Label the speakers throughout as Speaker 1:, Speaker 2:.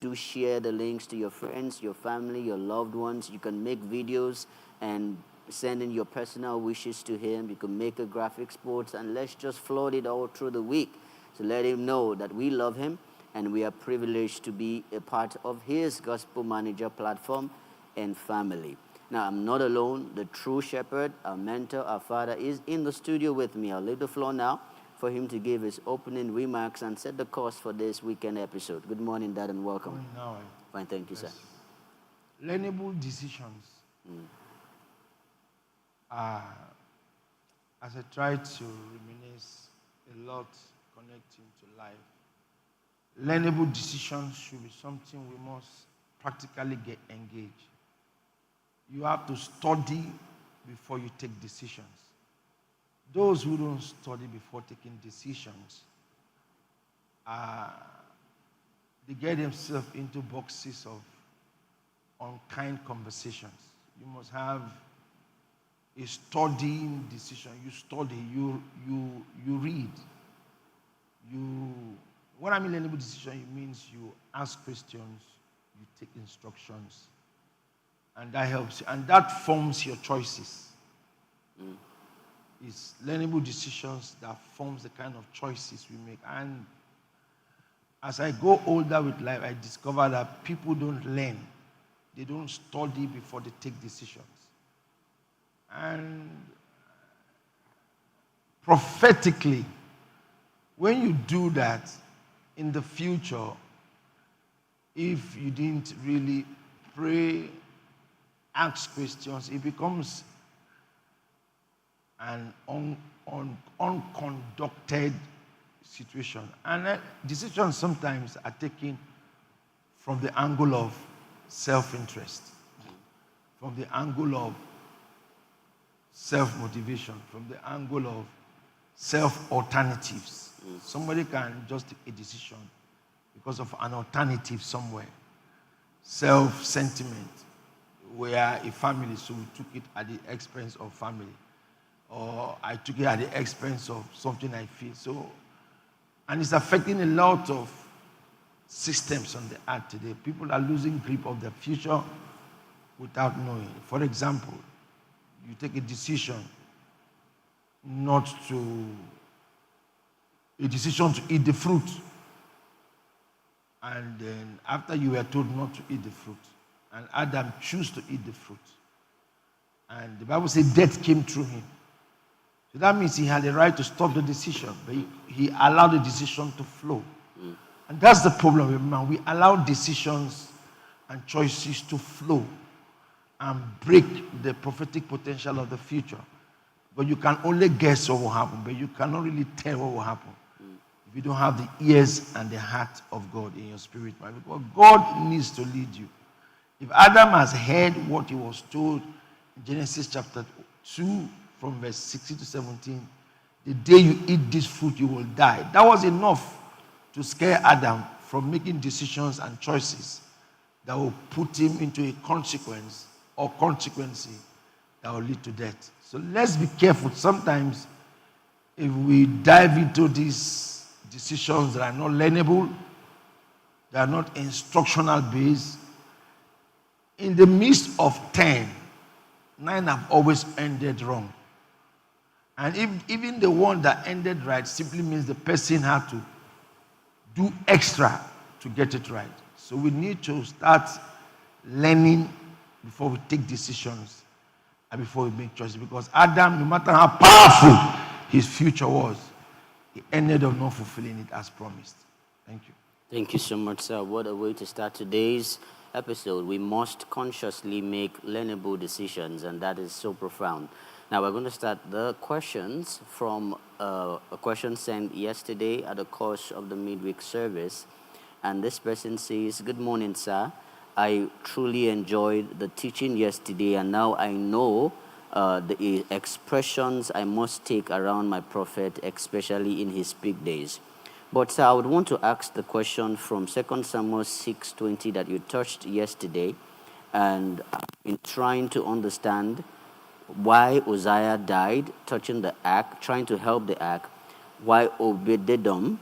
Speaker 1: do share the links to your friends, your family, your loved ones. You can make videos and send in your personal wishes to him. You can make a graphics board, and let's just float it all through the week to let him know that we love him and we are privileged to be a part of his Gospel Manager platform and family. Now, I'm not alone. The true shepherd, our mentor, our father, is in the studio with me. I'll leave the floor now for him to give his opening remarks and set the course for this weekend episode. Good morning, Dad, and welcome.
Speaker 2: Good morning.
Speaker 1: Fine, thank you, sir.
Speaker 2: Learnable decisions. As I try to reminisce a lot connecting to life, learnable decisions should be something we must practically get engaged. You have to study before you take decisions. Those who don't study before taking decisions, they get themselves into boxes of unkind conversations. You must have a studying decision. You study, you read. When I mean learnable decision, it means you ask questions, you take instructions, and that helps you. And that forms your choices. It's learnable decisions that forms the kind of choices we make. And as I go older with life, I discover that people don't learn. They don't study before they take decisions. And prophetically, when you do that, in the future, if you didn't really pray, ask questions, it becomes an unconducted situation. And decisions sometimes are taken from the angle of self-interest, from the angle of self-motivation, from the angle of self-alternatives. Somebody can just take a decision because of an alternative somewhere. Self-sentiment, where a family, so we took it at the expense of family. Or I took it at the expense of something I feel. So, and it's affecting a lot of systems on the earth today. People are losing grip of their future without knowing. For example, you take a decision a decision to eat the fruit. And then after you were told not to eat the fruit, and Adam chose to eat the fruit. And the Bible says death came through him. So that means he had the right to stop the decision, but he allowed the decision to flow. And that's the problem with man. We allow decisions and choices to flow and break the prophetic potential of the future. But you can only guess what will happen, but you cannot really tell what will happen if you don't have the ears and the heart of God in your spirit, man. Because God needs to lead you. If Adam has heard what he was told in Genesis chapter 2, from verse 16 to 17, the day you eat this fruit, you will die. That was enough to scare Adam from making decisions and choices that will put him into a consequence or consequency that will lead to death. So let's be careful. Sometimes, if we dive into these decisions that are not learnable, they are not instructional based, in the midst of 10, 9 have always ended wrong. And even the one that ended right simply means the person had to do extra to get it right. So we need to start learning before we take decisions and before we make choices. Because Adam, no matter how powerful his future was, he ended up not fulfilling it as promised. Thank you.
Speaker 1: Thank you so much, sir. What a way to start today's episode. We must consciously make learnable decisions, and that is so profound. Now we're going to start the questions from a question sent yesterday at the course of the midweek service. And this person says, "Good morning, sir. I truly enjoyed the teaching yesterday, and now I know the expressions I must take around my prophet, especially in his peak days. But sir, I would want to ask the question from 2 Samuel 6:20 that you touched yesterday, and in trying to understand why Uzziah died, touching the ark, trying to help the ark, why Obed-Edom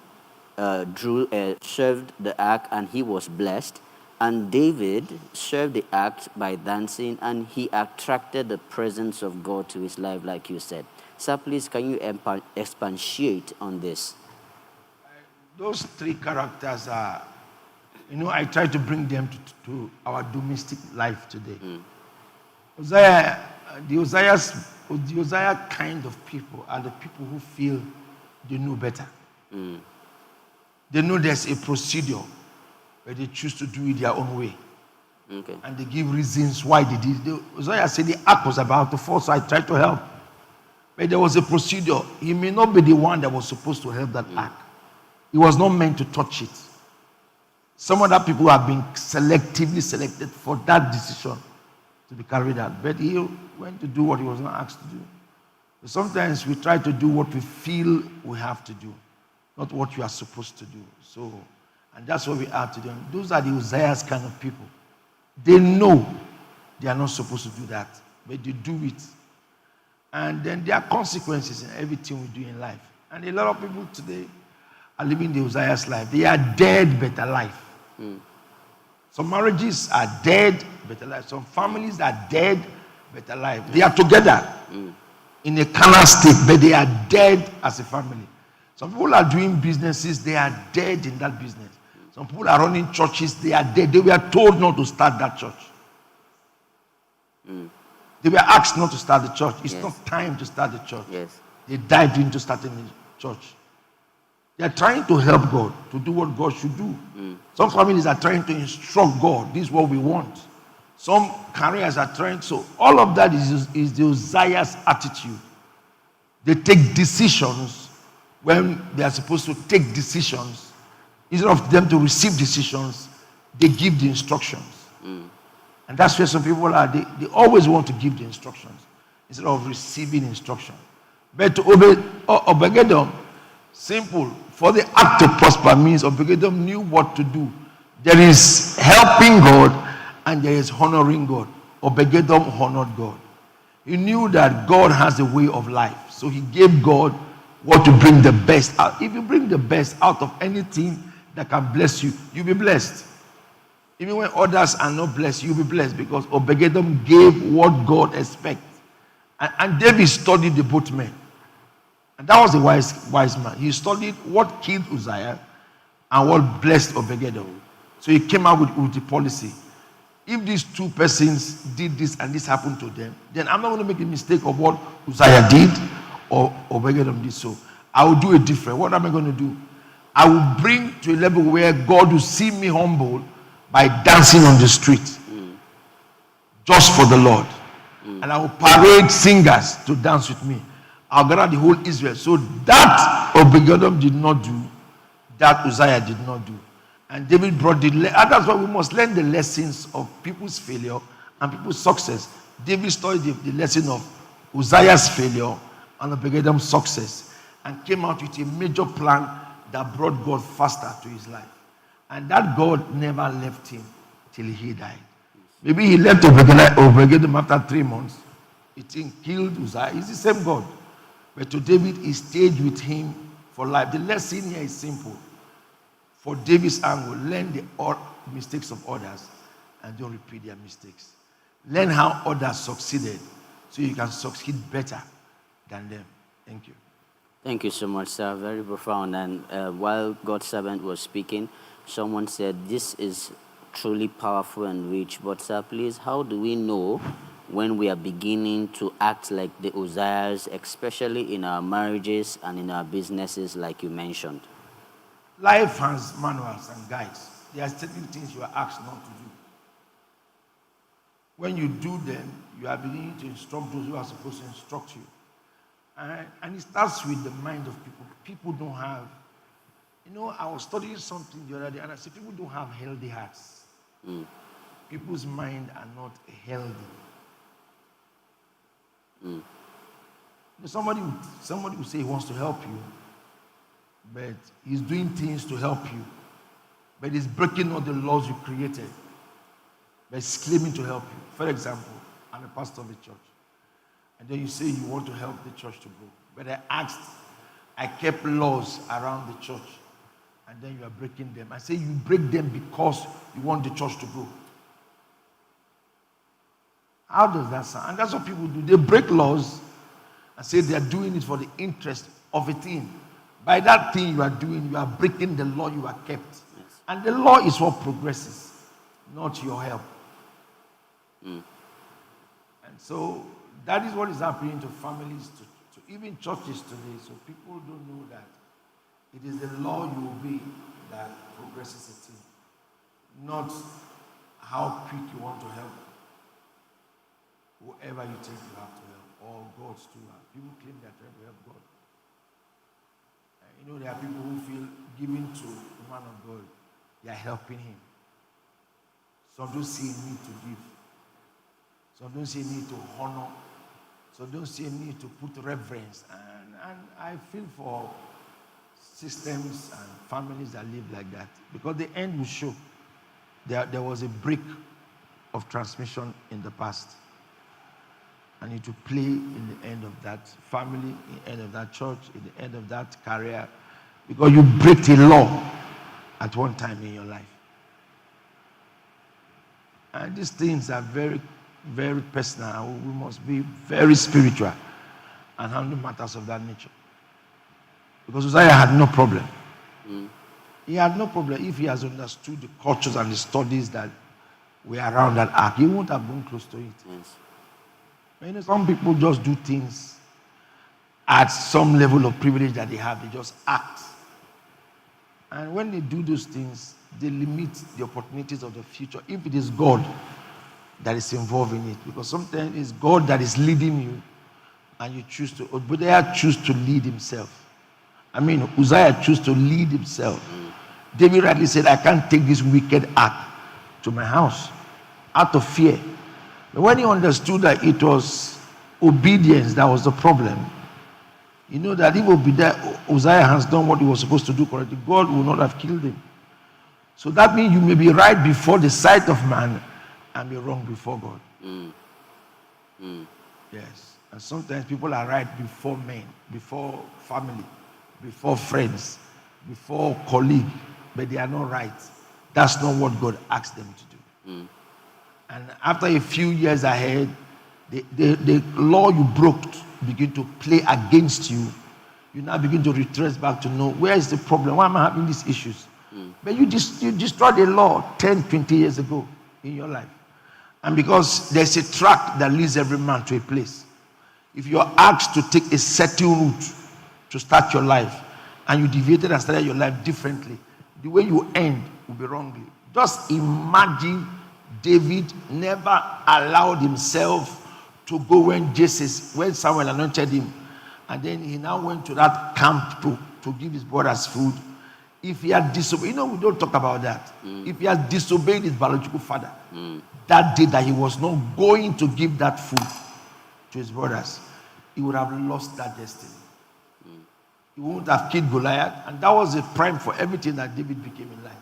Speaker 1: served the ark and he was blessed, And David served the act by dancing, and he attracted the presence of God to his life, like you said. Sir, please, can you expatiate on this?
Speaker 2: Those three characters are, I try to bring them to our domestic life today. Uzziah, the Uzziah kind of people are the people who feel they know better. They know there's a procedure, but they choose to do it their own way.
Speaker 1: Okay.
Speaker 2: And they give reasons why they did it. Uzziah said the ark was about to fall, so I tried to help. But there was a procedure. He may not be the one that was supposed to help that ark. He was not meant to touch it. Some other people have been selectively selected for that decision to be carried out. But he went to do what he was not asked to do. But sometimes we try to do what we feel we have to do, not what you are supposed to do. So, and that's what we are to do. Those are the Uzziah's kind of people. They know they are not supposed to do that, but they do it. And then there are consequences in everything we do in life. And a lot of people today are living the Uzziah's life. They are dead, but alive. Some marriages are dead, but alive. Some families are dead, but alive. They are together in a carnal state, but they are dead as a family. Some people are doing businesses, they are dead in that business. Some people are running churches, they are dead. They were told not to start that church. They were asked not to start the church. It's not time to start the church.
Speaker 1: Yes.
Speaker 2: They dived into starting the church. They are trying to help God to do what God should do. Some families are trying to instruct God. This is what we want. Some careers are trying. So all of that is the Uzziah's attitude. They take decisions when they are supposed to take decisions. Instead of them to receive decisions, they give the instructions. And that's where some people are. They always want to give the instructions instead of receiving instruction. But to Obed-Edom, simple. For the act to prosper means Obed-Edom knew what to do. There is helping God and there is honoring God. Obed-Edom honored God. He knew that God has a way of life. So he gave God what to bring the best out. If you bring the best out of anything that can bless you, you'll be blessed. Even when others are not blessed, you'll be blessed because Obed-Edom gave what God expects. And David studied the both men. And that was a wise man. He studied what killed Uzziah and what blessed Obed-Edom. So he came out with the policy. If these two persons did this and this happened to them, then I'm not going to make a mistake of what Uzziah did or Obed-Edom did. So I will do it different. What am I going to do? I will bring to a level where God will see me humble by dancing on the street just for the Lord. And I will parade singers to dance with me. I'll gather the whole Israel. So that Obed-Edom did not do, that Uzziah did not do. And David brought that's why we must learn the lessons of people's failure and people's success. David studied the lesson of Uzziah's failure and Obed-Edom's success and came out with a major plan that brought God faster to his life. And that God never left him till he died. Maybe he left Obed-Edom after 3 months. It killed Uzziah. It's the same God. But to David, he stayed with him for life. The lesson here is simple. For David's angle, learn the mistakes of others and don't repeat their mistakes. Learn how others succeeded so you can succeed better than them. Thank you.
Speaker 1: Thank you so much, sir. Very profound. And while God's servant was speaking, someone said, this is truly powerful and rich. But sir, please, how do we know when we are beginning to act like the Uzziahs, especially in our marriages and in our businesses, like you mentioned?
Speaker 2: Life has manuals and guides. There are certain things you are asked not to do. When you do them, you are beginning to instruct those who are supposed to instruct you. And it starts with the mind of people. People don't have, I was studying something the other day, and I said people don't have healthy hearts. People's minds are not healthy. Somebody will say he wants to help you, but he's doing things to help you, but he's breaking all the laws you created, but he's claiming to help you. For example, I'm a pastor of a church, and then you say you want to help the church to grow, but I kept laws around the church, and then you are breaking them. I say you break them because you want the church to grow. How does that sound? And that's what people do. They break laws and say they are doing it for the interest of a thing. By that thing you are doing, you are breaking the law you are kept.
Speaker 1: Yes.
Speaker 2: And the law is what progresses, not your help. And so that is what is happening to families, to even churches today. So people don't know that it is the law you obey that progresses a thing, not how quick you want to help whoever you think you have to help, or God's too. People claim they are trying to help God. You know, there are people who feel giving to the man of God, they are helping him. Some don't see a need to give. Some don't see a need to honor. Some don't see a need to put reverence. And I feel for systems and families that live like that, because the end will show. There was a break of transmission in the past. And it will play in the end of that family, in the end of that church, in the end of that career, because you break the law at one time in your life. And these things are very, very personal. We must be very spiritual and handle matters of that nature. Because Uzziah had no problem. He had no problem if he has understood the cultures and the studies that were around that ark. He wouldn't have gone close to it.
Speaker 1: Yes.
Speaker 2: You know, some people just do things at some level of privilege that they have. They just act. And when they do those things, they limit the opportunities of the future, if it is God that is involved in it. Because sometimes it's God that is leading you, and you choose to. Obadiah choose to lead himself. Uzziah choose to lead himself. David rightly said, I can't take this wicked act to my house out of fear. But when he understood that it was obedience that was the problem, you know that if Uzziah has done what he was supposed to do correctly, God will not have killed him. So that means you may be right before the sight of man and be wrong before God. Yes. And sometimes people are right before men, before family, before friends, before colleague, but they are not right. That's not what God asked them to do. And after a few years ahead, the law you broke begin to play against you. You now begin to retrace back to know where is the problem, why am I having these issues? But you destroyed the law 10, 20 years ago in your life. And because there's a track that leads every man to a place. If you are asked to take a certain route to start your life, and you deviated and started your life differently, the way you end will be wrongly. Just imagine David never allowed himself to go when Samuel anointed him, and then he now went to that camp to give his brothers food. If he had disobeyed, we don't talk about that. If he had disobeyed his biological father, that day that he was not going to give that food to his brothers, he would have lost that destiny. He wouldn't have killed Goliath, and that was a prime for everything that David became in life.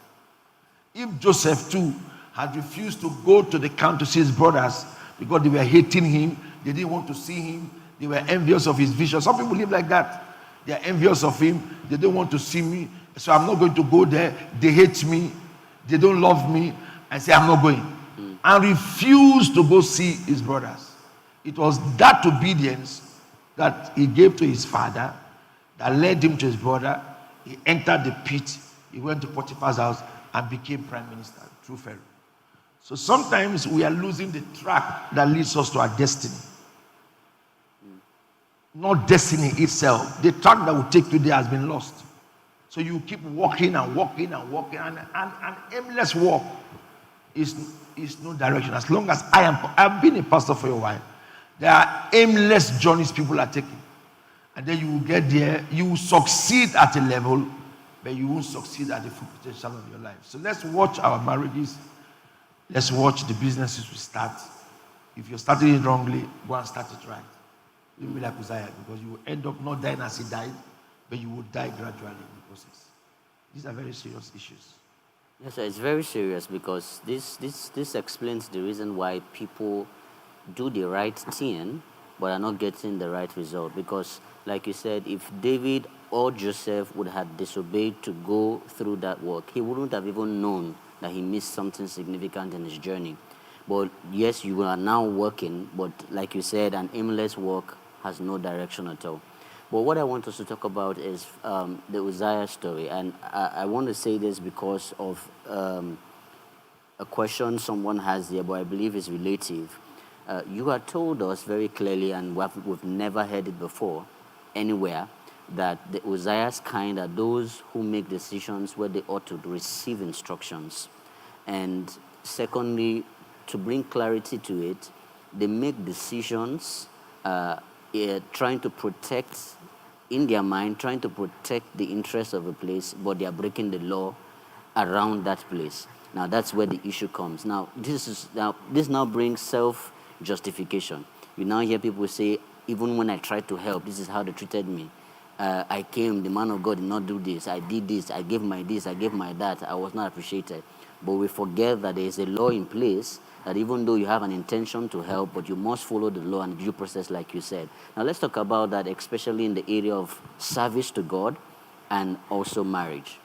Speaker 2: If Joseph too had refused to go to the camp to see his brothers because they were hating him, they didn't want to see him, they were envious of his vision. Some people live like that. They are envious of him, they don't want to see me, so I'm not going to go there. They hate me, they don't love me, and say I'm not going. And refuse to go see his brothers. It was that obedience that he gave to his father that led him to his brother. He entered the pit, he went to Potiphar's house and became prime minister through Pharaoh. So sometimes we are losing the track that leads us to our destiny. Not destiny itself. The track that will take you there has been lost. So you keep walking and walking and walking, and an aimless walk is no direction. As long as I've been a pastor for a while, there are aimless journeys people are taking. And then you will get there, you will succeed at a level, but you won't succeed at the full potential of your life. So let's watch our marriages. Let's watch the businesses we start. If you're starting it wrongly, go and start it right. You'll be like Uzziah, because you will end up not dying as he died, but you will die gradually in the process. These are very serious issues.
Speaker 1: Yes, sir, it's very serious, because this explains the reason why people do the right thing but are not getting the right result. Because, like you said, if David or Joseph would have disobeyed to go through that work, he wouldn't have even known that he missed something significant in his journey. But yes, you are now working, but like you said, an aimless work has no direction at all. But what I want us to talk about is the Uzziah story. And I want to say this because of a question someone has here, but I believe is relative. You had told us very clearly, and we've never heard it before anywhere, that the Uzziah's kind are those who make decisions where they ought to receive instructions. And secondly, to bring clarity to it, they make decisions trying to protect, in their mind, trying to protect the interests of a place, but they are breaking the law around that place. Now that's where the issue comes. Now this now brings self-justification. You now hear people say, even when I tried to help, this is how they treated me. I came, the man of God did not do this. I did this. I gave my this. I gave my that. I was not appreciated. But we forget that there is a law in place that even though you have an intention to help, but you must follow the law and due process, like you said. Now let's talk about that, especially in the area of service to God and also marriage.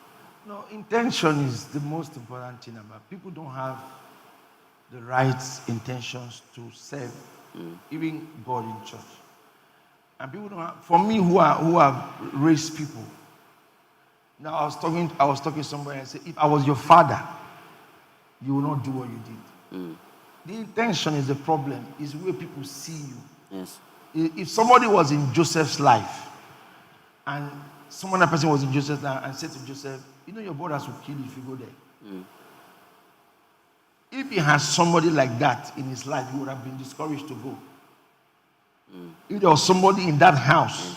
Speaker 2: No, intention is the most important thing about people don't have the right intentions to serve even God in church. And people don't have, for me who have raised people. Now I was talking to somebody and I said, if I was your father, you will not do what you did. The intention is the problem, is where people see you.
Speaker 1: Yes.
Speaker 2: If somebody was in Joseph's life and another person was in Joseph's life and said to Joseph, you know your brothers will kill you if you go there. If he has somebody like that in his life, he would have been discouraged to go. If there was somebody in that house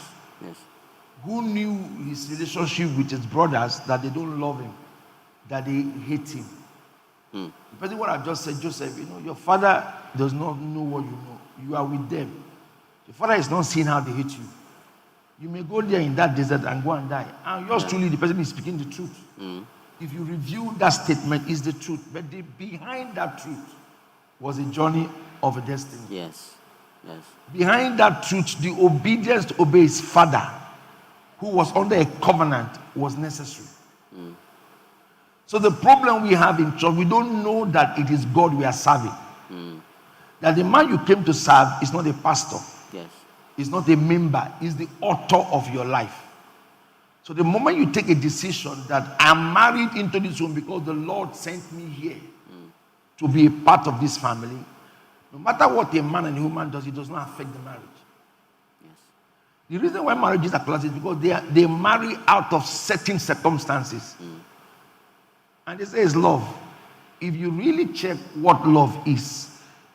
Speaker 2: who knew his relationship with his brothers, that they don't love him, that they hate him. Depending on what I've just said, Joseph, you know, your father does not know what you know. You are with them. Your father is not seeing how they hate you. You may go there in that desert and go and die. And yours truly, the person is speaking the truth. If you review that statement, it's the truth. But behind that truth was a journey of a destiny.
Speaker 1: Yes.
Speaker 2: Behind that truth, the obedience to obey his father, who was under a covenant, was necessary. So the problem we have in church, we don't know that it is God we are serving. That the man you came to serve is not a pastor.
Speaker 1: Yes.
Speaker 2: Is not a member, is the author of your life. So the moment you take a decision that I'm married into this home because the Lord sent me here to be a part of this family, no matter what a man and a woman does, it does not affect the marriage.
Speaker 1: Yes.
Speaker 2: The reason why marriages are collapsed is because they marry out of certain circumstances. And they say it's love. If you really check what love is,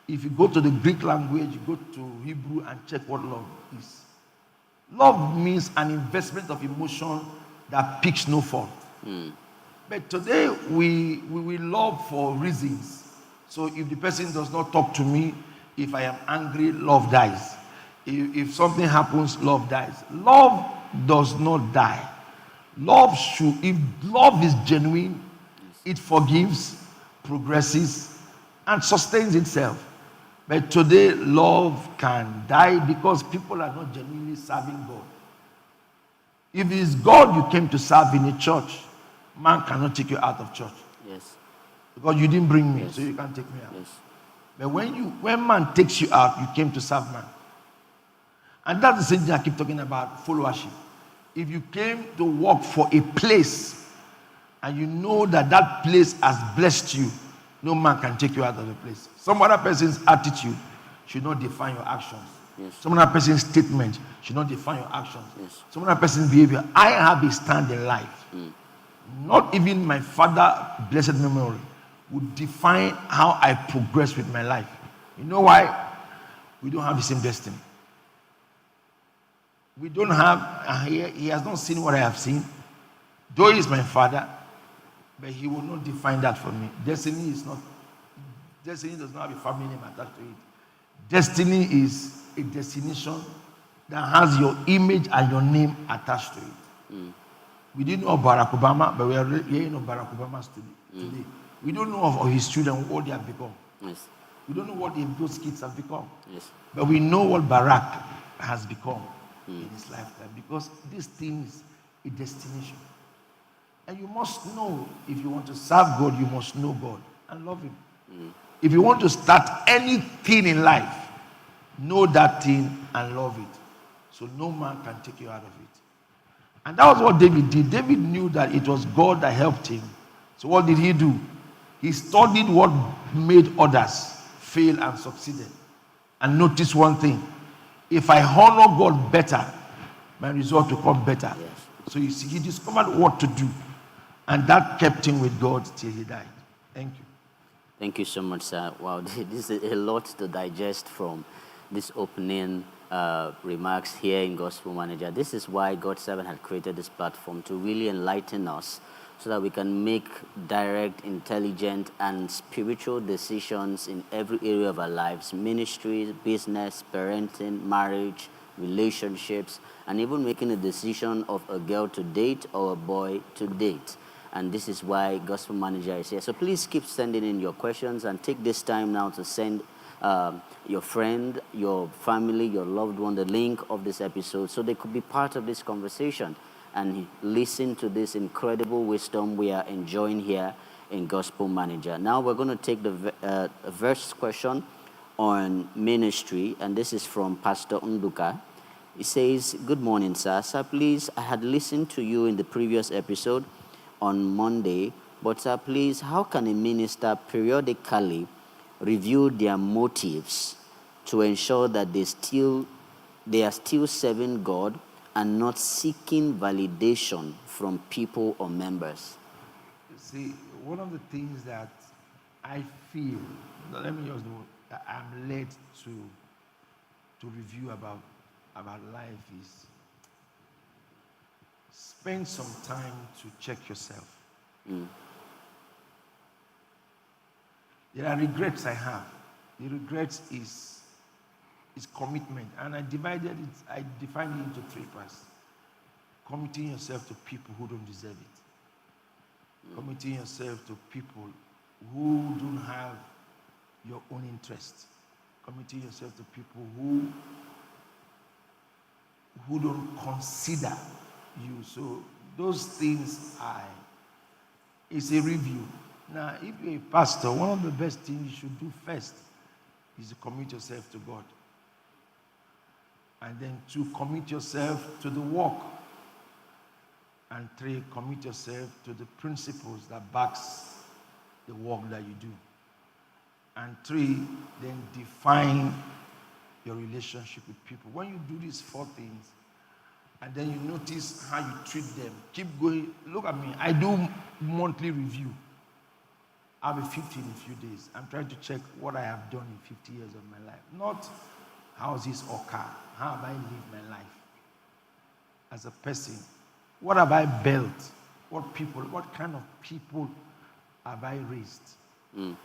Speaker 2: if you go to the Greek language, you go to Hebrew and check what love is. Love means an investment of emotion that picks no fault. But today we love for reasons. So if the person does not talk to me, if I am angry, love dies. If something happens, love dies. Love does not die. If love is genuine, it forgives, progresses, and sustains itself. But today, love can die because people are not genuinely serving God. If it is God you came to serve in a church, man cannot take you out of church.
Speaker 1: Yes.
Speaker 2: Because you didn't bring me, so you can't take me out.
Speaker 1: Yes.
Speaker 2: But when man takes you out, you came to serve man. And that's the same thing I keep talking about, followership. If you came to work for a place, and you know that that place has blessed you, no man can take you out of the place. Some other person's attitude should not define your actions.
Speaker 1: Yes.
Speaker 2: Some other person's statement should not define your actions.
Speaker 1: Yes.
Speaker 2: Some other person's behavior. I have a stand in life. Not even my father, blessed memory, would define how I progress with my life. You know why? We don't have the same destiny. We don't have, he has not seen what I have seen. Though he is my father, but he will not define that for me. Destiny does not have a family name attached to it. Destiny is a destination that has your image and your name attached to it. We didn't know of Barack Obama, but we are hearing of Barack Obama today. We don't know of his children, what they have become.
Speaker 1: Yes.
Speaker 2: We don't know what those kids have become.
Speaker 1: Yes.
Speaker 2: But we know what Barack has become in his lifetime, because these things a destination. And you must know, if you want to serve God, you must know God and love Him. If you want to start anything in life, know that thing and love it. So no man can take you out of it. And that was what David did. David knew that it was God that helped him. So what did he do? He studied what made others fail and succeeded. And notice one thing. If I honor God better, my result will come better.
Speaker 1: Yes.
Speaker 2: So you see, he discovered what to do. And that kept him with God till he died. Thank you.
Speaker 1: Thank you so much, sir. Wow, this is a lot to digest from this opening remarks here in Gospel Manager. This is why God's servant had created this platform, to really enlighten us so that we can make direct, intelligent, and spiritual decisions in every area of our lives: ministry, business, parenting, marriage, relationships, and even making a decision of a girl to date or a boy to date. And this is why Gospel Manager is here. So please keep sending in your questions, and take this time now to send your friend, your family, your loved one the link of this episode so they could be part of this conversation and listen to this incredible wisdom we are enjoying here in Gospel Manager. Now we're going to take the verse question on ministry, and this is from Pastor Nduka. He says, "Good morning, sir. Sir, please, I had listened to you in the previous episode on Monday, but sir, please, how can a minister periodically review their motives to ensure that they are still serving God and not seeking validation from people or members?"
Speaker 2: See, one of the things that I feel, let me use the word, that I'm led to review about life is spend some time to check yourself. There are regrets I have. The regrets is commitment. And I defined it into three parts. Committing yourself to people who don't deserve it. Committing yourself to people who don't have your own interest. Committing yourself to people who don't consider you. So those things it's a review. Now, if you're a pastor, one of the best things you should do first is to commit yourself to God. And then 2, commit yourself to the work. And 3, commit yourself to the principles that backs the work that you do. And 3, then define your relationship with people. When you do these 4 things, and then you notice how you treat them, keep going. Look at me. I do monthly review. I'll be 50 in a few days. I'm trying to check what I have done in 50 years of my life. Not houses or car. How have I lived my life as a person? What have I built? What kind of people have I raised? And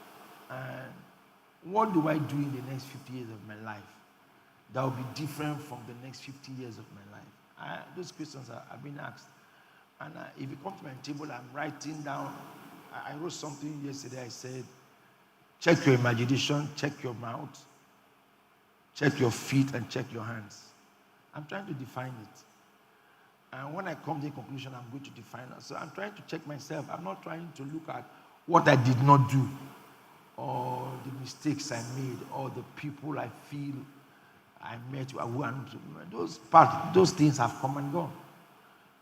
Speaker 2: what do I do in the next 50 years of my life that will be different from the next 50 years of my life? Those questions have been asked. And if you come to my table, I'm writing down. I wrote something yesterday. I said, check your imagination, check your mouth, check your feet, and check your hands. I'm trying to define it. And when I come to a conclusion, I'm going to define it. So I'm trying to check myself. I'm not trying to look at what I did not do, or the mistakes I made, or the people I feel I met. Those things have come and gone.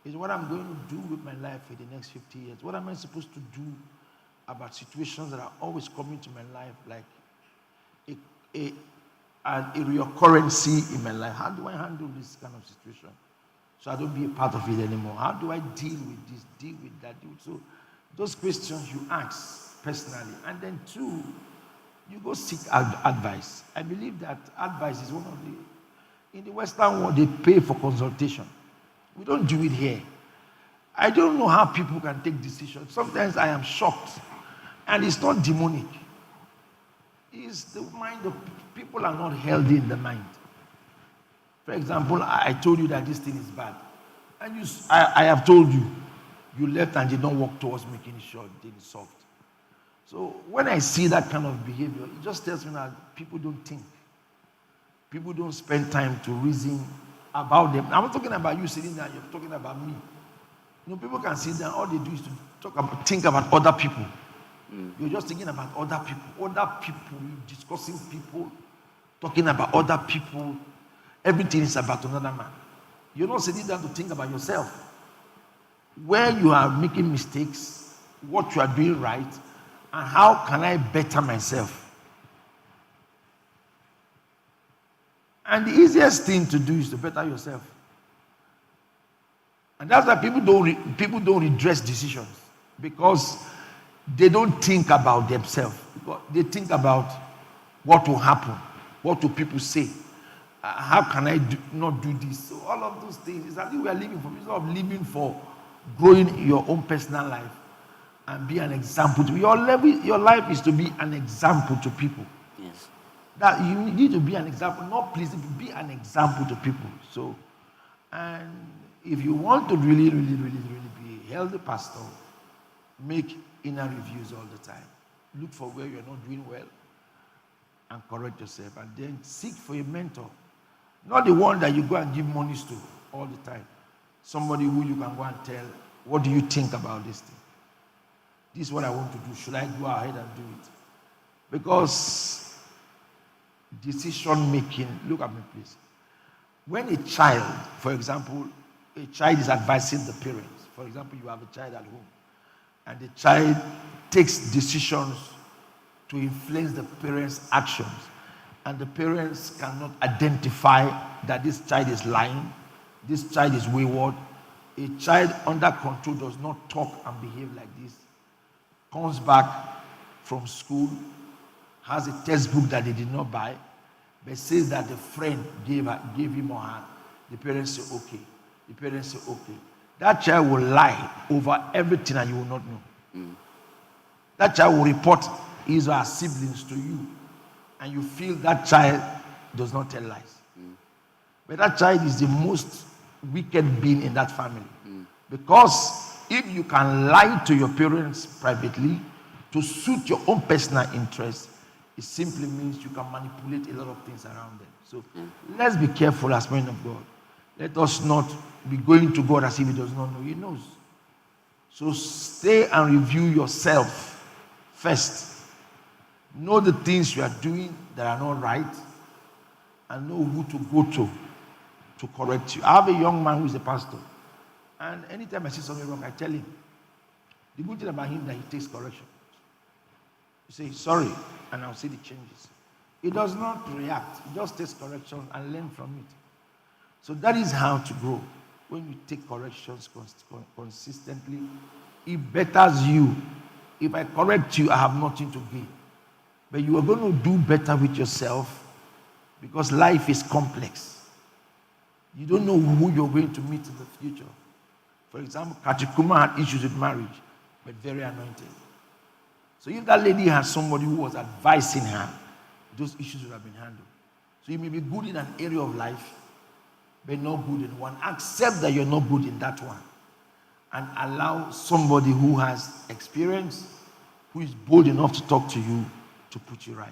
Speaker 2: It's what I'm going to do with my life for the next 50 years. What am I supposed to do about situations that are always coming to my life, like a reoccurrency in my life? How do I handle this kind of situation so I don't be a part of it anymore? How do I deal with this, deal with that? So those questions you ask personally. And then 2, you go seek advice. I believe that advice is one of in the Western world, they pay for consultation. We don't do it here. I don't know how people can take decisions. Sometimes I am shocked. And it's not demonic. It's the mind of people are not healthy in the mind. For example, I told you that this thing is bad. And I have told you, you left and did not work towards making sure the thing is solved. So when I see that kind of behavior, it just tells me that people don't think. People don't spend time to reason about them. I'm not talking about you sitting there, you're talking about me. People can sit down, all they do is to think about other people. You're just thinking about other people, discussing people, talking about other people. Everything is about another man. You're not sitting down to think about yourself. Where you are making mistakes, what you are doing right, and how can I better myself? And the easiest thing to do is to better yourself. And that's why people don't redress decisions, because they don't think about themselves. They think about what will happen, what will people say, how can I not do this? So all of those things is that we are living for. Instead of living for growing your own personal life and be an example to your life is to be an example to people.
Speaker 1: Yes.
Speaker 2: That you need to be an example, not pleasing, be an example to people. So, and if you want to really be a healthy pastor, make inner reviews all the time. Look for where you're not doing well and correct yourself. And then seek for a mentor. Not the one that you go and give monies to all the time. Somebody who you can go and tell, what do you think about this thing? This is what I want to do. Should I go ahead and do it? Because decision making, look at me please. When a child, for example, a child is advising the parents. For example, you have a child at home, and the child takes decisions to influence the parents' actions, and the parents cannot identify that this child is lying, this child is wayward. A child under control does not talk and behave like this, comes back from school, has a textbook that they did not buy, but says that the friend gave him or her. The parents say okay. The parents say okay. That child will lie over everything and you will not know. That child will report his or her siblings to you, and you feel that child does not tell lies. But that child is the most wicked being in that family. Because if you can lie to your parents privately to suit your own personal interests, it simply means you can manipulate a lot of things around them. So let's be careful as men of God. Let us not be going to God as if He does not know. He knows. So stay and review yourself first. Know the things you are doing that are not right, and know who to go to correct you. I have a young man who is a pastor, and anytime I see something wrong, I tell him. The good thing about him is that he takes correction. You say, sorry, and I'll see the changes. He does not react. He just takes correction and learn from it. So that is how to grow. When you take corrections consistently, it betters you. If I correct you, I have nothing to gain. But you are going to do better with yourself, because life is complex. You don't know who you're going to meet in the future. For example, Kachikuma had issues with marriage, but very anointed. So if that lady has somebody who was advising her, those issues would have been handled. So you may be good in an area of life, but not good in one. Accept that you're not good in that one, and allow somebody who has experience, who is bold enough to talk to you, to put you right.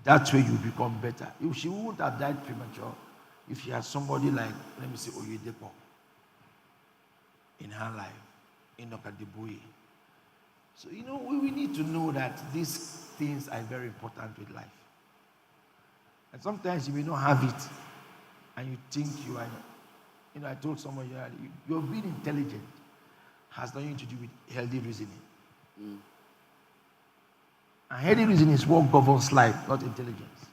Speaker 2: That way you become better. If she wouldn't have died premature, if she had somebody like, let me say, Oyedepo in her life, Enoch Adeboye. So, we need to know that these things are very important with life. And sometimes you may not have it, and you think you are, I told someone, you're being intelligent has nothing to do with healthy reasoning. And healthy reasoning is what governs life, not intelligence.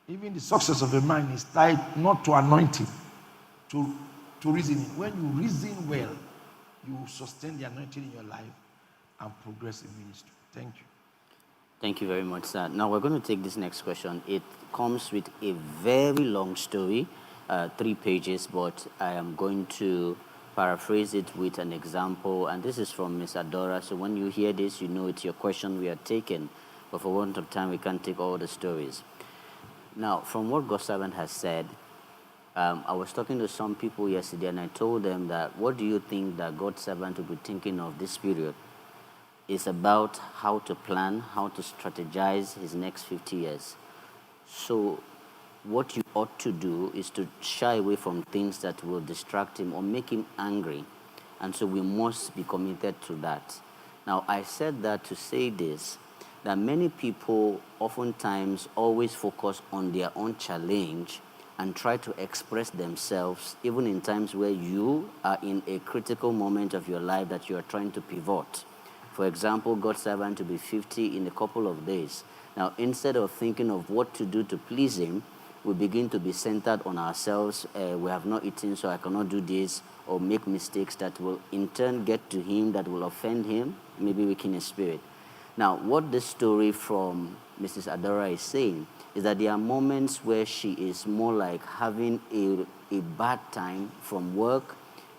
Speaker 2: Even the success of a man is tied not to anointing, to reasoning. When you reason well, you will sustain the anointing in your life and progress in ministry. Thank you.
Speaker 1: Thank you very much, sir. Now we're going to take this next question. It comes with a very long story, 3 pages, but I am going to paraphrase it with an example. And this is from Miss Adora. So when you hear this, you know it's your question we are taking. But for want of time, we can't take all the stories. Now, from what God's servant has said, I was talking to some people yesterday, and I told them that, what do you think that God's servant will be thinking of this period? It's about how to plan, how to strategize his next 50 years. So what you ought to do is to shy away from things that will distract him or make him angry, And so we must be committed to that. Now, I said that to say this, that many people oftentimes always focus on their own challenge and try to express themselves even in times where you are in a critical moment of your life that you are trying to pivot. For example, God's servant to be 50 in a couple of days. Now, instead of thinking of what to do to please him, we begin to be centered on ourselves. We have not eaten, so I cannot do this, or make mistakes that will in turn get to him, that will offend him, maybe weaken his spirit. Now, what this story from Mrs. Adora is saying is that there are moments where she is more like having a bad time from work,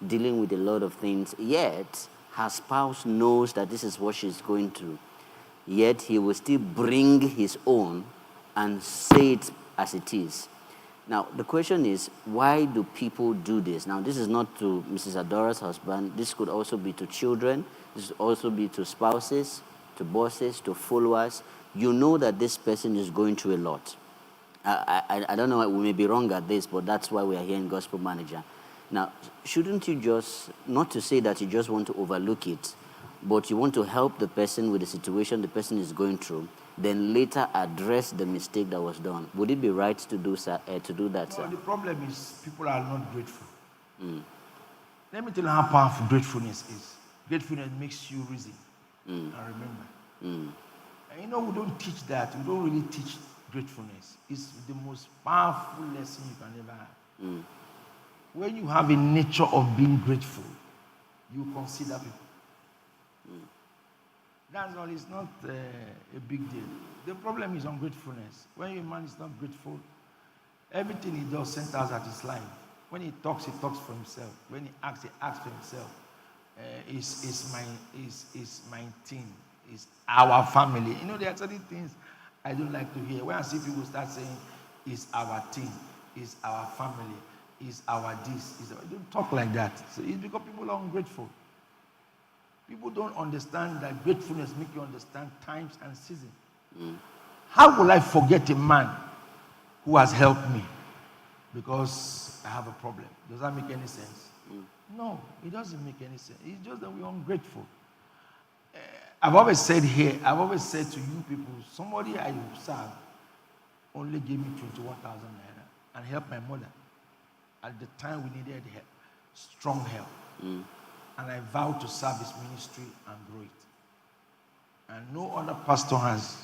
Speaker 1: dealing with a lot of things, yet her spouse knows that this is what she's going through. Yet he will still bring his own and say it as it is. Now, the question is, why do people do this? Now, this is not to Mrs. Adora's husband. This could also be to children. This could also be to spouses, to bosses, to followers. You know that this person is going through a lot. I don't know, we may be wrong at this, but that's why we are here in Gospel Manager. Now, shouldn't you just, not to say that you just want to overlook it, but you want to help the person with the situation the person is going through, then later address the mistake that was done? Would it be right to do that, sir?
Speaker 2: No, the problem is people are not grateful. Let me tell you how powerful gratefulness is. Gratefulness makes you reason and remember. And we don't teach that. We don't really teach gratefulness. It's the most powerful lesson you can ever have. When you have a nature of being grateful, you consider people. That's all. It's not a big deal. The problem is ungratefulness. When a man is not grateful, everything he does centers at his life. When he talks for himself. When he acts for himself. It's my team. It's our family. There are certain things I don't like to hear. When I see people start saying, it's our team, it's our family, it's our this, don't talk like that. So it's because people are ungrateful. People don't understand that gratefulness makes you understand times and seasons. How will I forget a man who has helped me because I have a problem? Does that make any sense? No, it doesn't make any sense. It's just that we're ungrateful. I've always said to you people, somebody I serve only gave me 21,000 naira and helped my mother. At the time we needed help, strong help. And I vowed to serve his ministry and grow it. And no other pastor has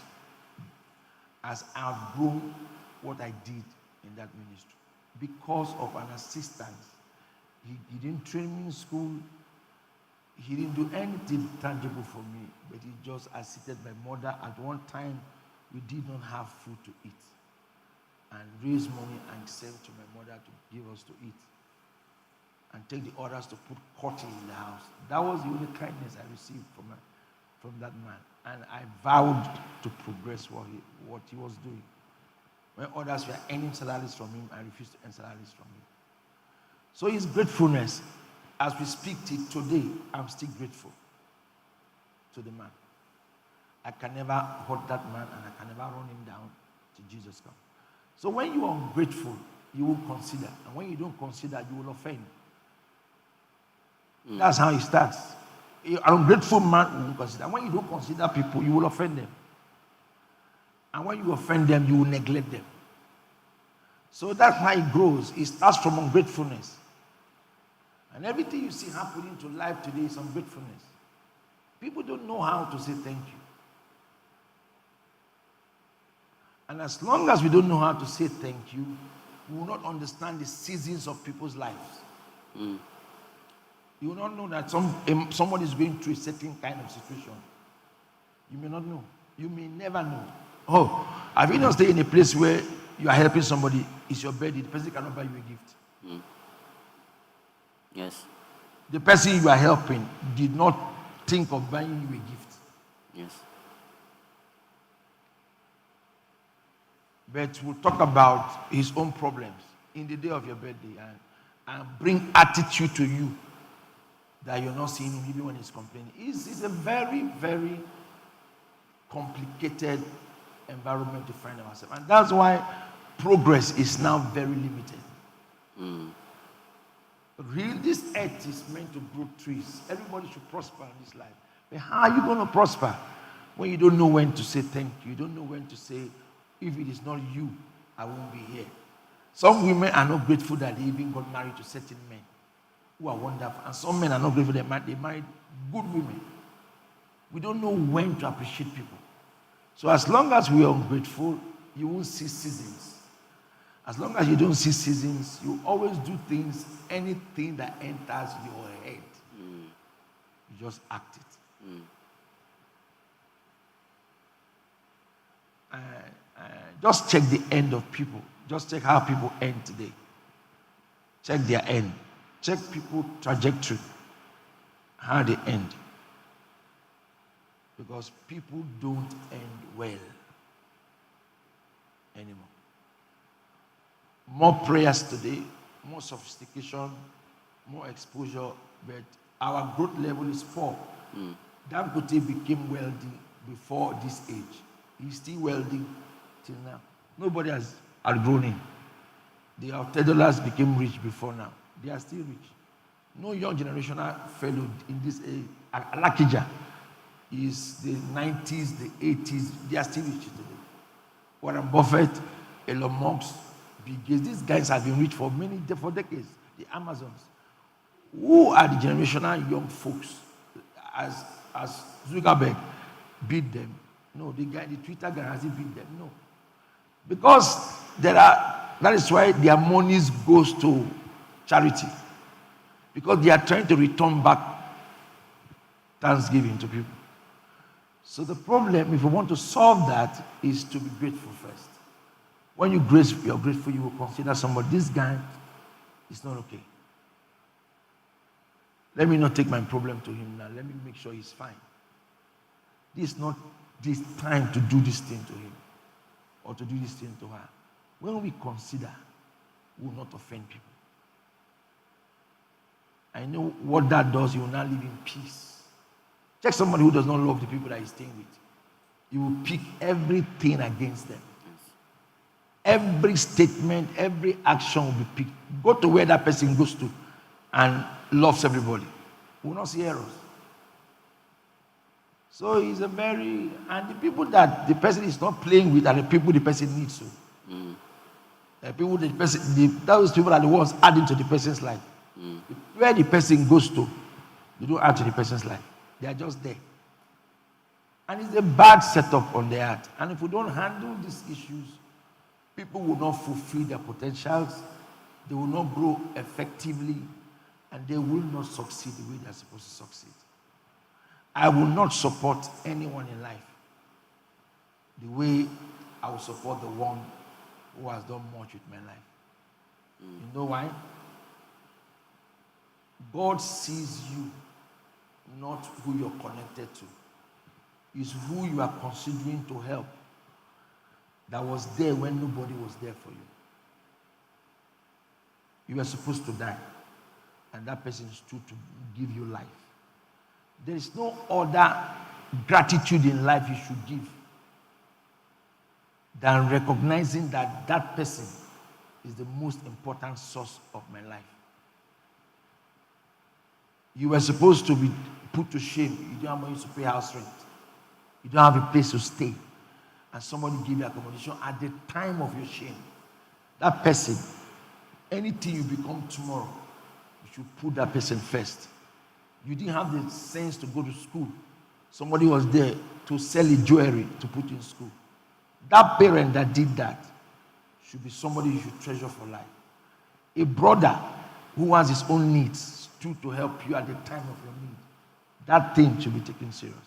Speaker 2: outgrown what I did in that ministry because of an assistance. He didn't train me in school. He didn't do anything tangible for me, but he just assisted my mother. At one time, we did not have food to eat, and raised money and sent to my mother to give us to eat, and take the orders to put curtain in the house. That was the only kindness I received from that man, and I vowed to progress what he was doing. When others were earning salaries from him, I refused to earn salaries from him. So his gratefulness. As we speak today, I'm still grateful to the man. I can never hurt that man, and I can never run him down till Jesus comes. So when you are ungrateful, you will consider. And when you don't consider, you will offend. That's how it starts. An ungrateful man will consider. And when you don't consider people, you will offend them. And when you offend them, you will neglect them. So that's how it grows. It starts from ungratefulness. And everything you see happening to life today is ungratefulness. People don't know how to say thank you. And as long as we don't know how to say thank you, we will not understand the seasons of people's lives. You will not know that somebody is going through a certain kind of situation. You may not know. You may never know. Oh, have you not stayed in a place where you are helping somebody, it's your birthday, the person cannot buy you a gift?
Speaker 1: Yes.
Speaker 2: The person you are helping did not think of buying you a gift.
Speaker 1: Yes.
Speaker 2: But we'll talk about his own problems in the day of your birthday and bring attitude to you that you're not seeing him even when he's complaining. It's a very, very complicated environment to find ourselves. And that's why progress is now very limited. Real, this earth is meant to grow trees. Everybody should prosper in this life. But how are you going to prosper when you don't know when to say thank you? You don't know when to say, if it is not you, I won't be here. Some women are not grateful that they even got married to certain men who are wonderful. And some men are not grateful they married good women. We don't know when to appreciate people. So as long as we are ungrateful, you won't see seasons. As long as you don't see seasons, you always do things, anything that enters your head. You just act it. Just check the end of people. Just check how people end today. Check their end. Check people's trajectory, how they end. Because people don't end well anymore. More prayers today, more sophistication, more exposure, but our growth level is poor. Dangote became wealthy before this age. He's still wealthy till now. Nobody has outgrown him. The $10 became rich before now. They are still rich. No young generational fellow in this age. Alakija is the 90s, the 80s. They are still rich today. Warren Buffett, Elon Musk, Bill Gates. These guys have been rich for decades. The Amazons. Who are the generational young folks? As Zuckerberg beat them? No, the Twitter guy has he beat them? No. Because that is why their monies goes to charity. Because they are trying to return back thanksgiving to people. So the problem, if you want to solve that, is to be grateful first. When you're grateful, you will consider somebody, this guy is not okay. Let me not take my problem to him now. Let me make sure he's fine. This is not this time to do this thing to him or to do this thing to her. When we consider, we will not offend people. I know what that does. You will not live in peace. Check somebody who does not love the people that he's staying with. You will pick everything against them. Every statement, every action will be picked. Go to where that person goes to and loves everybody. We will not see errors. So he's and the people that the person is not playing with are the people the person needs to. Those people are the ones adding to the person's life. Where the person goes to, you don't add to the person's life. They are just there. And it's a bad setup on their heart. And if we don't handle these issues, people will not fulfill their potentials, they will not grow effectively, and they will not succeed the way they're supposed to succeed. I will not support anyone in life the way I will support the one who has done much with my life. You know why? God sees you, not who you're connected to. It's who you are considering to help that was there when nobody was there for you. You were supposed to die, and that person stood to give you life. There is no other gratitude in life you should give than recognizing that that person is the most important source of my life. You were supposed to be put to shame. You don't have money to pay house rent. You don't have a place to stay. And somebody give you accommodation at the time of your shame. That person, anything you become tomorrow, you should put that person first. You didn't have the sense to go to school. Somebody was there to sell a jewelry to put in school. That parent that did that should be somebody you should treasure for life. A brother who has his own needs stood to help you at the time of your need. That thing should be taken serious.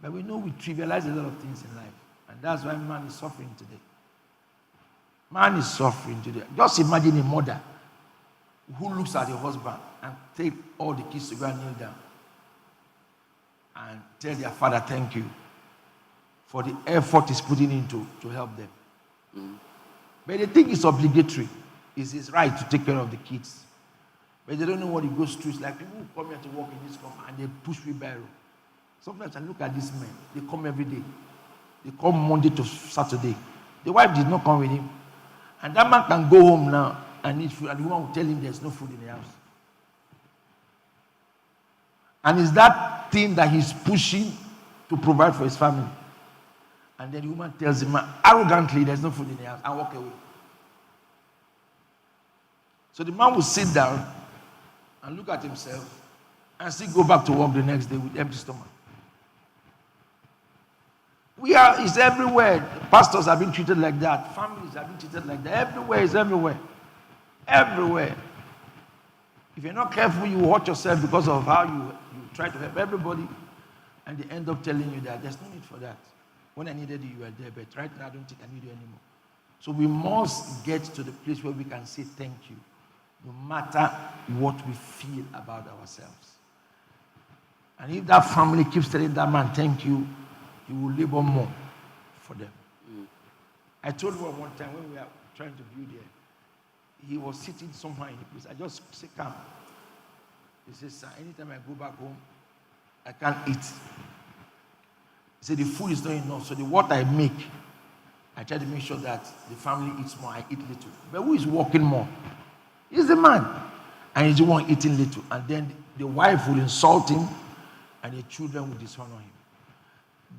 Speaker 2: But we know we trivialize a lot of things in life. And that's why man is suffering today. Man is suffering today. Just imagine a mother who looks at her husband and take all the kids to go and kneel down and tell their father thank you for the effort he's putting into to help them. But they think it's obligatory. It's his right to take care of the kids. But they don't know what he goes through. It's like people who come here to work in this company and they push me barrel. Sometimes I look at these men. They come every day. They come Monday to Saturday. The wife did not come with him. And that man can go home now and eat food. And the woman will tell him there's no food in the house. And it's that thing that he's pushing to provide for his family. And then the woman tells him arrogantly, there's no food in the house, and walk away. So the man will sit down and look at himself and still go back to work the next day with empty stomach. It's everywhere. Pastors have been treated like that. Families have been treated like that. Everywhere is everywhere. Everywhere. If you're not careful, you hurt yourself because of how you try to help everybody, and they end up telling you that there's no need for that. When I needed you, you were there, but right now I don't think I need you anymore. So we must get to the place where we can say thank you, no matter what we feel about ourselves. And if that family keeps telling that man thank you, he will labor more for them. I told one time when we were trying to build here, he was sitting somewhere in the place. I just said, come. He says, sir, anytime I go back home, I can't eat. He said, the food is not enough, so the what I make, I try to make sure that the family eats more, I eat little. But who is working more? He's the man. And he's the one eating little. And then the wife will insult him, and the children will dishonor him.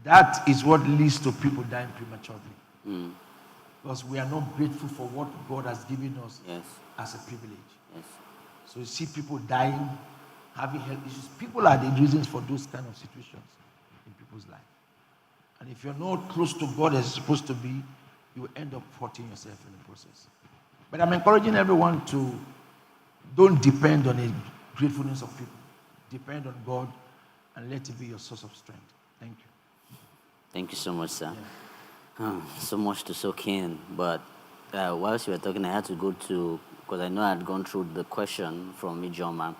Speaker 2: That is what leads to people dying prematurely. Because we are not grateful for what God has given us as a privilege.
Speaker 1: Yes.
Speaker 2: So you see people dying, having health issues. People are the reasons for those kind of situations in people's life. And if you're not close to God as you're supposed to be, you will end up hurting yourself in the process. But I'm encouraging everyone to don't depend on the gratefulness of people. Depend on God and let it be your source of strength. Thank you.
Speaker 1: Thank you so much, sir.
Speaker 2: Yeah.
Speaker 1: So much to soak in. But whilst you were talking, I had to go to, because I know I had gone through the question from Ijoma.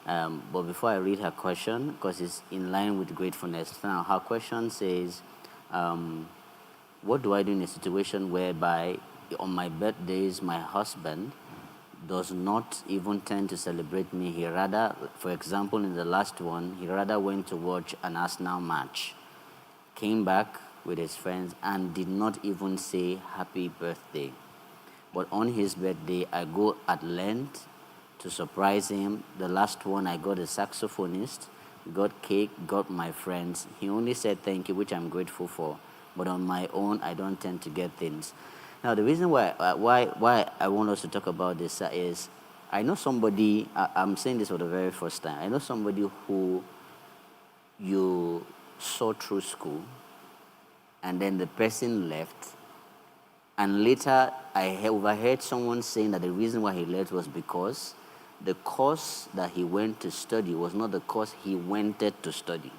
Speaker 1: But before I read her question, because it's in line with gratefulness. Now, her question says, what do I do in a situation whereby on my birthdays, my husband does not even tend to celebrate me? He rather, for example, in the last one, he rather went to watch an Arsenal match, came back with his friends and did not even say happy birthday. But on his birthday, I go at length to surprise him. The last one, I got a saxophonist, got cake, got my friends. He only said thank you, which I'm grateful for. But on my own, I don't tend to get things. Now, the reason why I want us to talk about this is I know somebody, I'm saying this for the very first time, I know somebody who you saw through school, and then the person left, and later I overheard someone saying that the reason why he left was because the course that he went to study was not the course he wanted to study.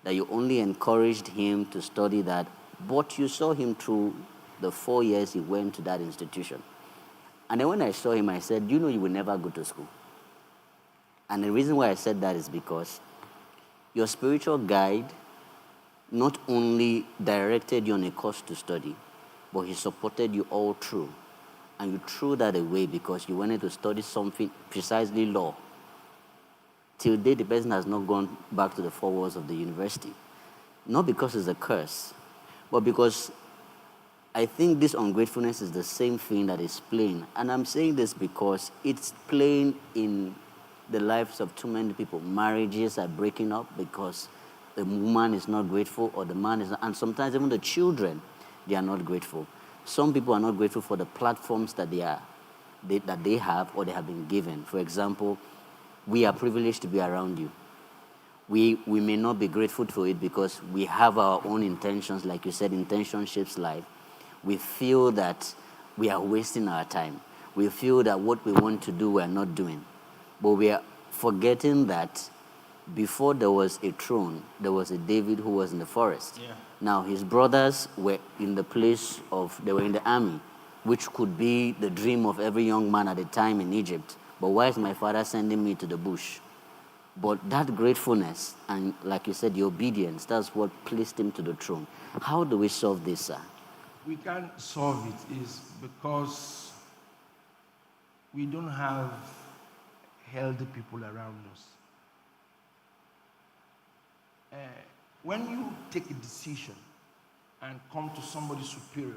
Speaker 1: That you only encouraged him to study that, but you saw him through the 4 years he went to that institution. And then when I saw him, I said, you know you will never go to school. And the reason why I said that is because your spiritual guide not only directed you on a course to study, but he supported you all through. And you threw that away because you wanted to study something, precisely law. Till date, the person has not gone back to the four walls of the university. Not because it's a curse, but because I think this ungratefulness is the same thing that is playing. And I'm saying this because it's playing in the lives of too many people. Marriages are breaking up because the woman is not grateful or the man is not, and sometimes even the children, they are not grateful. Some people are not grateful for the platforms that they have or they have been given. For example, we are privileged to be around you. We may not be grateful for it because we have our own intentions. Like you said, intention shapes life. We feel that we are wasting our time. We feel that what we want to do, we are not doing. But we are forgetting that before there was a throne, there was a David who was in the forest.
Speaker 2: Yeah.
Speaker 1: Now, his brothers were in the they were in the army, which could be the dream of every young man at the time in Egypt. But why is my father sending me to the bush? But that gratefulness and, like you said, the obedience, that's what placed him to the throne. How do we solve this, sir?
Speaker 2: We can't solve it is because we don't have healthy people around us. When you take a decision and come to somebody superior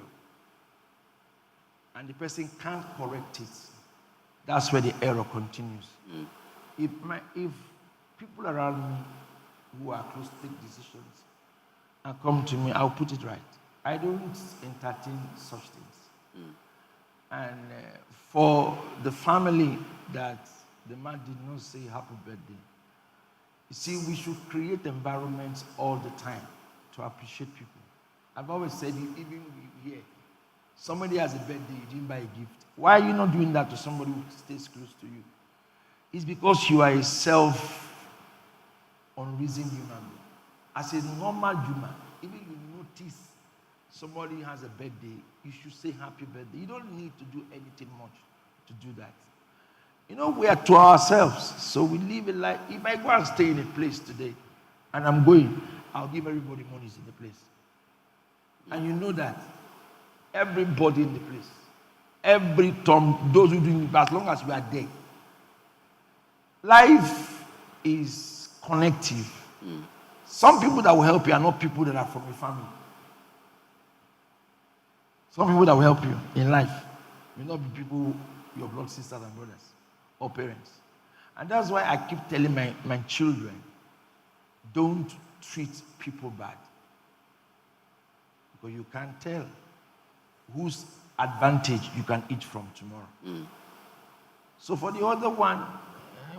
Speaker 2: and the person can't correct it, that's where the error continues. If people around me who are close to take decisions and come to me, I'll put it right. I don't entertain such things. And for the family that the man did not say happy birthday, you see, we should create environments all the time to appreciate people. I've always said, even here, somebody has a birthday, you didn't buy a gift. Why are you not doing that to somebody who stays close to you? It's because you are a self-unreasoned human being. As a normal human, even you notice somebody has a birthday, you should say happy birthday. You don't need to do anything much to do that. You know, we are to ourselves, so we live a life. If I go and stay in a place today, and I'm going, I'll give everybody money in the place. And you know that everybody in the place, every time, those who do it, as long as we are there, life is connective. Some people that will help you are not people that are from your family. Some people that will help you in life may not be people, your blood sisters and brothers or parents. And that's why I keep telling my children, don't treat people bad. Because you can't tell whose advantage you can eat from tomorrow. So for the other one,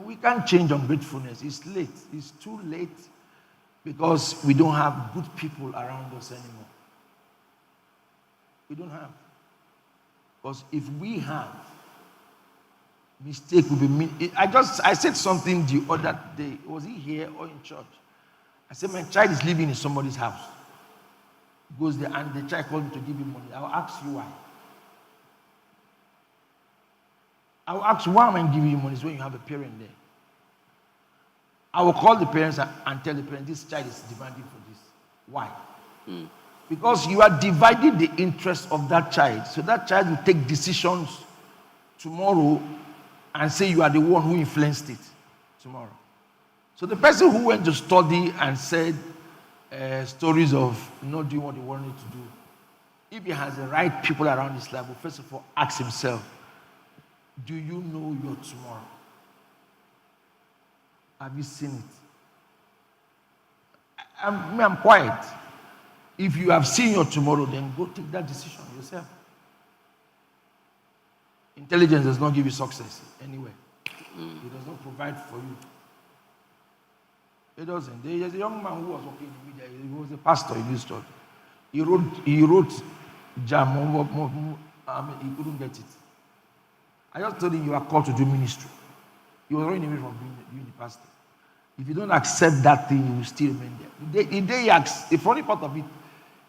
Speaker 2: we can't change ungratefulness. It's late. It's too late because we don't have good people around us anymore. We don't have. Because if we have, mistake will be I said something the other day. Was he here or in church? I said, my child is living in somebody's house. Goes there and the child called me to give him money. I'll ask you why. I'll ask why am I giving you money when you have a parent there. I will call the parents and tell the parents this child is demanding for this. Why? Because you are dividing the interest of that child. So that child will take decisions tomorrow and say you are the one who influenced it tomorrow. So the person who went to study and said stories of not doing what he wanted to do, if he has the right people around his life, will first of all ask himself, do you know your tomorrow? Have you seen it? I'm quiet. If you have seen your tomorrow, then go take that decision yourself. Intelligence does not give you success anywhere. It does not provide for you. It doesn't. There's a young man who was working in the media. He was a pastor in this church. He wrote jam. He couldn't get it. I just told him you are called to do ministry. He was running away from being the pastor. If you don't accept that thing, you will still remain there. The funny part of it,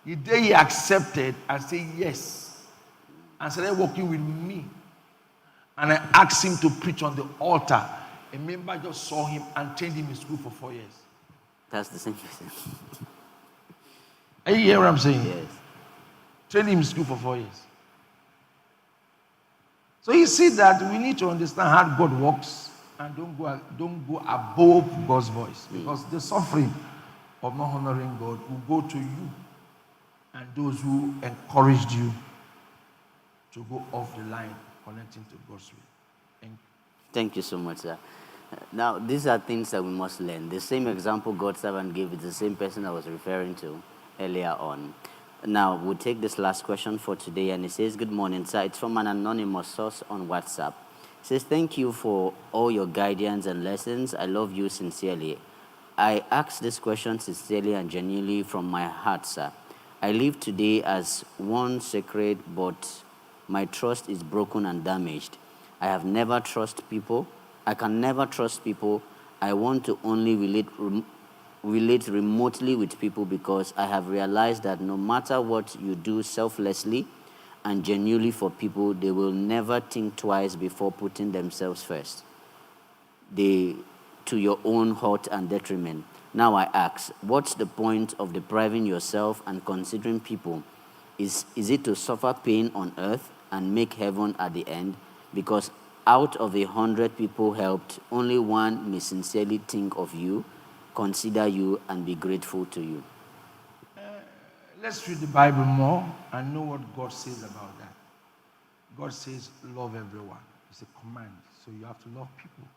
Speaker 2: the day he accepted and said yes, and started working with me, and I asked him to preach on the altar, a member just saw him and trained him in school for 4 years.
Speaker 1: That's the same person.
Speaker 2: Are you hear what I'm saying?
Speaker 1: Yes.
Speaker 2: Trained him in school for 4 years. So you see that we need to understand how God works and don't go above God's voice. Because the suffering of not honoring God will go to you and those who encouraged you to go off the line connecting to God's will.
Speaker 1: Thank you so much, sir. Now, these are things that we must learn. The same example God's servant gave is the same person I was referring to earlier on. Now, we'll take this last question for today, and it says, good morning, sir. It's from an anonymous source on WhatsApp. It says, thank you for all your guidance and lessons. I love you sincerely. I ask this question sincerely and genuinely from my heart, sir. I live today as one sacred, but my trust is broken and damaged. I have never trust people. I can never trust people. I want to only relate remotely with people because I have realized that no matter what you do selflessly and genuinely for people, they will never think twice before putting themselves first. To your own hurt and detriment. Now I ask, what's the point of depriving yourself and considering people? Is it to suffer pain on earth and make heaven at the end? Because out of 100 people helped, only one may sincerely think of you, consider you, and be grateful to you.
Speaker 2: Let's read the Bible more and know what God says about that. God says, love everyone. It's a command, so you have to love people.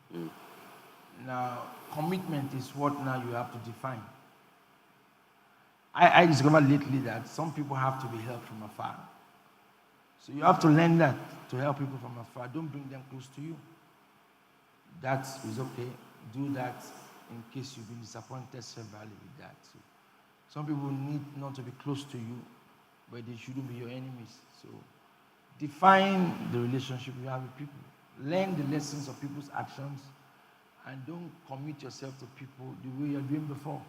Speaker 2: Now, commitment is what now you have to define. I discovered lately that some people have to be helped from afar. So you have to learn that to help people from afar. Don't bring them close to you. That is okay. Do that in case you've been disappointed severely with that. So some people need not to be close to you, but they shouldn't be your enemies. So define the relationship you have with people. Learn the lessons of people's actions, and don't commit yourself to people the way you're doing before.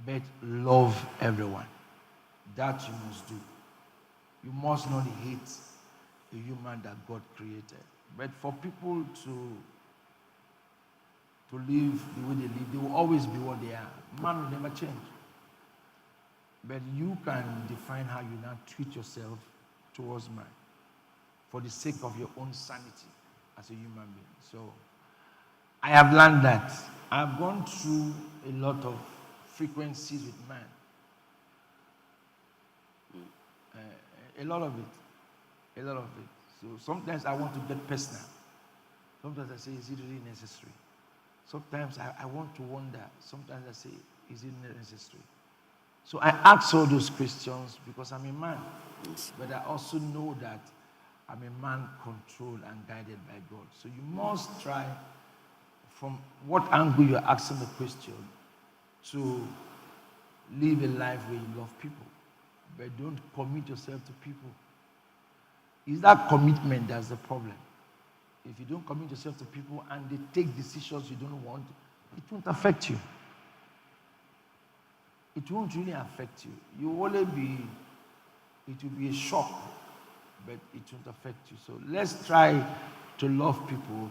Speaker 2: But love everyone. That you must do. You must not hate a human that God created. But for people to live the way they live, they will always be what they are. Man will never change. But you can define how you now treat yourself towards man for the sake of your own sanity as a human being. So I have learned that. I've gone through a lot of frequencies with man. A lot of it. A lot of it. So sometimes I want to get personal. Sometimes I say, is it really necessary? Sometimes I want to wonder. Sometimes I say, is it necessary? So I ask all those questions because I'm a man. But I also know that I'm a man controlled and guided by God. So you must try, from what angle you're asking the question, to live a life where you love people. But don't commit yourself to people. It's that commitment that's the problem. If you don't commit yourself to people and they take decisions you don't want, it won't affect you. It won't really affect you. You will only be, it will be a shock, but it won't affect you. So let's try to love people,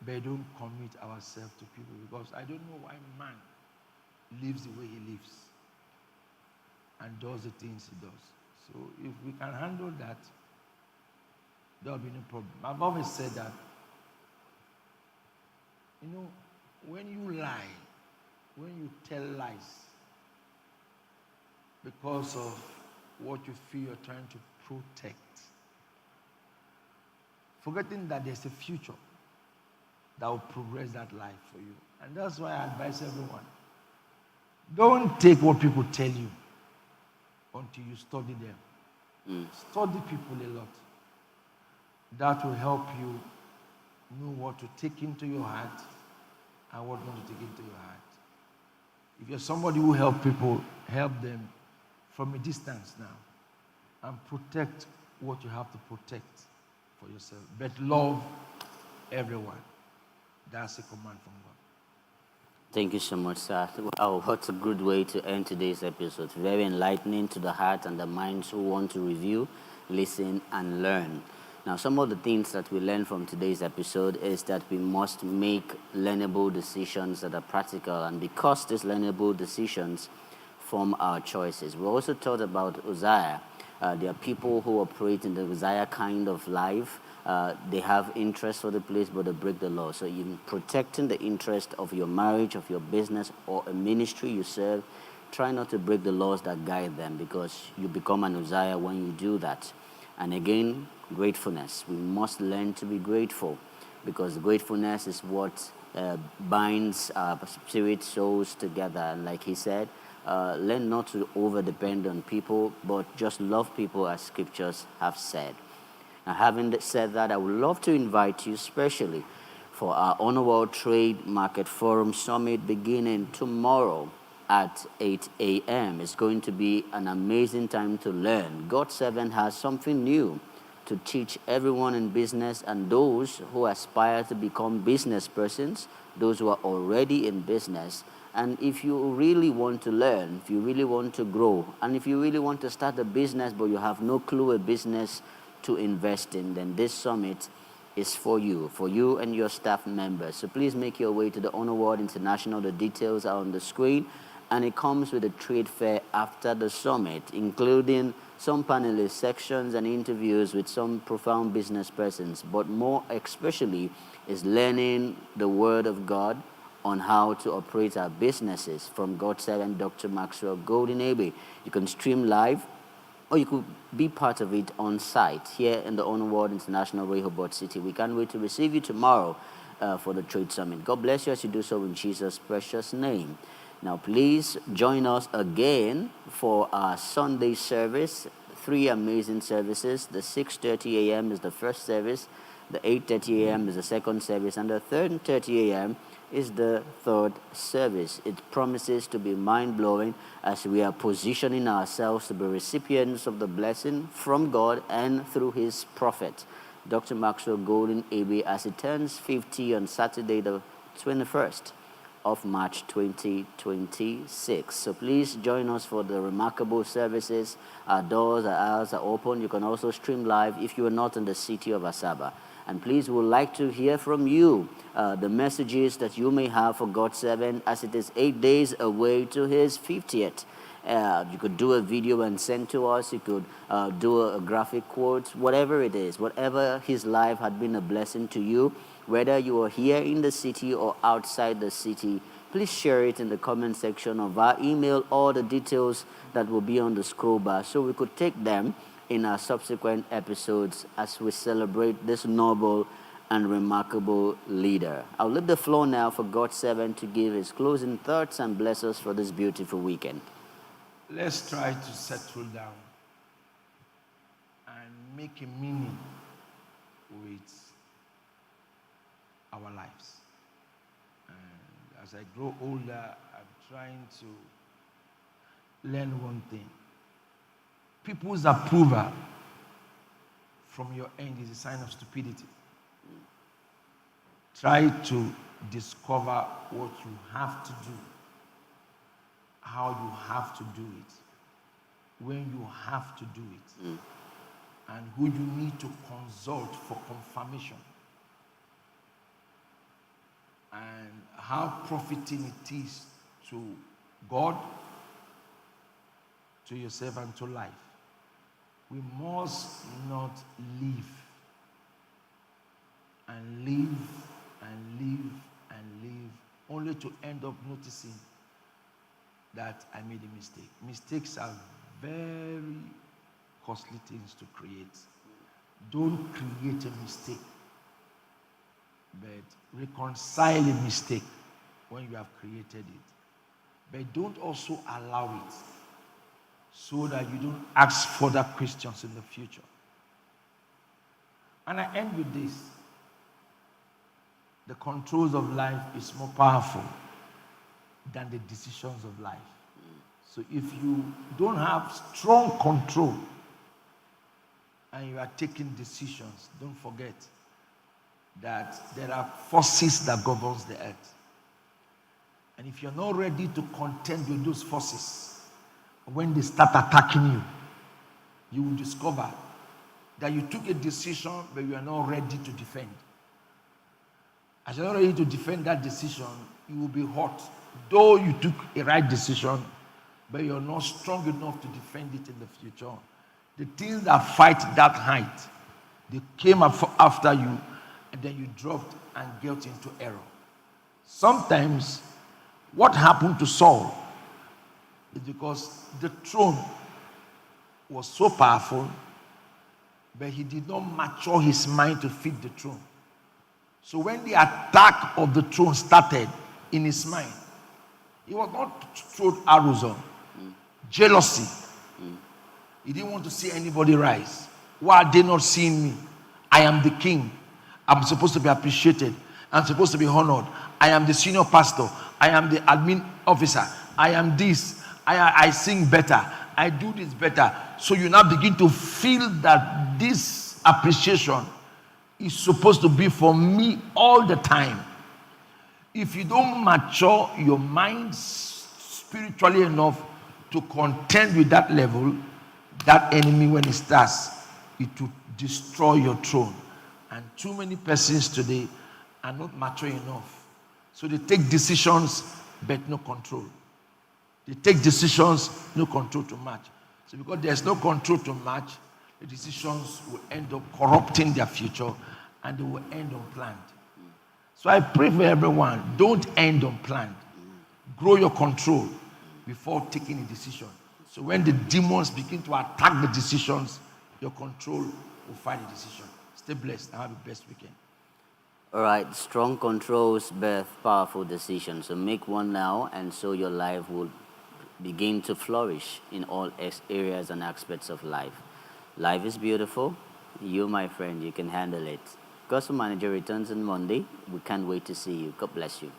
Speaker 2: but don't commit ourselves to people, because I don't know why man lives the way he lives and does the things he does. So if we can handle that, there will be no problem. I've always said that, when you lie, when you tell lies, because of what you feel you're trying to protect, forgetting that there's a future that will progress that life for you. And that's why I advise everyone, don't take what people tell you until you study them. Study people a lot. That will help you know what to take into your heart and what not to take into your heart. If you're somebody who helps people, help them from a distance now and protect what you have to protect for yourself. But love everyone. That's a command from God.
Speaker 1: Thank you so much, sir. Wow, what a good way to end today's episode. Very enlightening to the heart and the minds who want to review, listen, and learn. Now, some of the things that we learned from today's episode is that we must make learnable decisions that are practical, and because these learnable decisions form our choices. We also talked about Uzziah. There are people who operate in the Uzziah kind of life. They have interest for the place, but they break the law. So in protecting the interest of your marriage, of your business, or a ministry you serve, try not to break the laws that guide them, because you become an Uzziah when you do that. And again, gratefulness. We must learn to be grateful, because gratefulness is what binds our spirit, souls together. And like he said, learn not to over-depend on people, but just love people as scriptures have said. Now, having said that, I would love to invite you specially for our Honor World Trade Market Forum Summit beginning tomorrow at 8 a.m. It's going to be an amazing time to learn. God's servant has something new to teach everyone in business and those who aspire to become business persons, those who are already in business. And if you really want to learn, if you really want to grow, and if you really want to start a business but you have no clue a business to invest in, then this summit is for you and your staff members. So please make your way to the Honor World International. The details are on the screen, and it comes with a trade fair after the summit, including some panelist sections and interviews with some profound business persons. But more especially is learning the Word of God on how to operate our businesses from God's servant, Dr. Maxwell Golden Egbe. You can stream live, or you could be part of it on site here in the Honor World International Rehoboth City. We can't wait to receive you tomorrow for the Trade Summit. God bless you as you do so in Jesus' precious name. Now, please join us again for our Sunday service. 3 amazing services. The 6:30 a.m. is the first service. The 8:30 a.m. is the second service. And the 10:30 a.m. is the third service. It promises to be mind-blowing as we are positioning ourselves to be recipients of the blessing from God and through his prophet, Dr. Maxwell Golden Egbe, as he turns 50 on Saturday the 21st of March 2026. So please join us for the remarkable services. Our doors, our aisles are open. You can also stream live if you are not in the city of Asaba. And please, we would like to hear from you the messages that you may have for God's servant as it is 8 days away to his 50th. You could do a video and send to us. You could do a graphic quote, whatever it is, whatever his life had been a blessing to you, whether you are here in the city or outside the city. Please share it in the comment section of our email or the details that will be on the scroll bar so we could take them in our subsequent episodes as we celebrate this noble and remarkable leader. I'll leave the floor now for God's servant to give his closing thoughts and bless us for this beautiful weekend.
Speaker 2: Let's try to settle down and make a meaning with our lives. And as I grow older, I'm trying to learn one thing. People's approval from your end is a sign of stupidity. Try to discover what you have to do, how you have to do it, when you have to do it, and who you need to consult for confirmation, and how profiting it is to God, to yourself, and to life. We must not live and live and live and live only to end up noticing that I made a mistake. Mistakes are very costly things to create. Don't create a mistake, but reconcile a mistake when you have created it. But don't also allow it so that you don't ask further questions in the future. And I end with this. The controls of life is more powerful than the decisions of life. So if you don't have strong control and you are taking decisions, don't forget that there are forces that governs the earth. And if you're not ready to contend with those forces, when they start attacking you, you will discover that you took a decision, but you are not ready to defend. As you're not ready to defend that decision, you will be hurt. Though you took a right decision, but you're not strong enough to defend it in the future. The things that fight that height, they came after you, and then you dropped and got into error. Sometimes, what happened to Saul is because the throne was so powerful, but he did not mature his mind to fit the throne. So when the attack of the throne started in his mind, he was not thrown arrows on. Jealousy. He didn't want to see anybody rise. Why are they not seeing me? I am the king. I'm supposed to be appreciated. I'm supposed to be honored. I am the senior pastor. I am the admin officer. I am this. I sing better. I do this better. So you now begin to feel that this appreciation is supposed to be for me all the time. If you don't mature your mind spiritually enough to contend with that level, that enemy, when it starts, it will destroy your throne. And too many persons today are not mature enough. So they take decisions, but no control. They take decisions, no control to match. So because there's no control to match, the decisions will end up corrupting their future and they will end unplanned. So I pray for everyone, don't end unplanned. Grow your control before taking a decision. So when the demons begin to attack the decisions, your control will fight the decision. Stay blessed and have the best weekend.
Speaker 1: All right, strong controls birth powerful decisions. So make one now, and so your life will begin to flourish in all areas and aspects of life. Life is beautiful. You, my friend, you can handle it. Gospel Manager returns on Monday. We can't wait to see you. God bless you.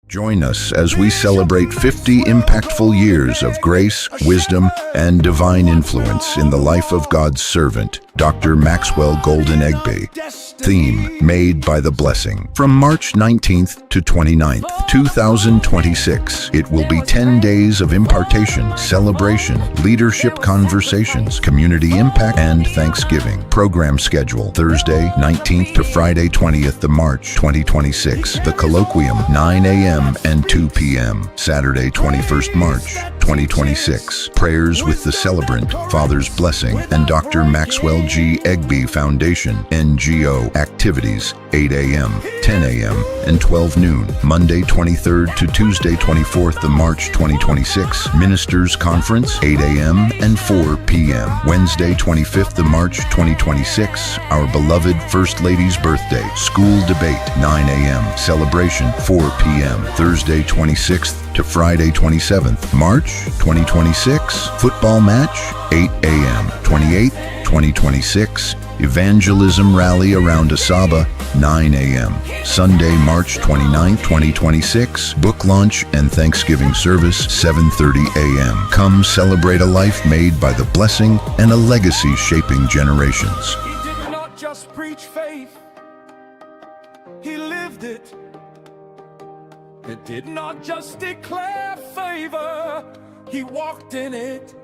Speaker 3: Join us as we celebrate 50 impactful years of grace, wisdom, and divine influence in the life of God's servant, Dr. Maxwell Golden Egbe. Theme, Made by the Blessing. From March 19th to 29th, 2026, it will be 10 days of impartation, celebration, leadership conversations, community impact, and Thanksgiving. Program schedule, Thursday 19th to Friday 20th of March 2026. The colloquium, 9 a.m. and 2 p.m. Saturday 21st March 2026. Prayers with the celebrant, Father's Blessing, and Dr. Maxwell G. Egbe Foundation, NGO. Activities, 8 a.m., 10 a.m., and 12 noon. Monday 23rd to Tuesday 24th of March 2026. Ministers Conference, 8 a.m. and 4 p.m. Wednesday 25th of March 2026. Our beloved First Lady's birthday. School debate, 9 a.m. Celebration, 4 p.m. Thursday 26th to Friday 27th March 2026. Football match, 8 a.m. 28th, 2026. Evangelism rally around Asaba, 9 a.m. Sunday, March 29, 2026. Book launch and Thanksgiving service, 7:30 a.m. Come celebrate a life made by the blessing and a legacy shaping generations.
Speaker 4: He did not just preach faith, he lived it. He did not just declare favor, he walked in it.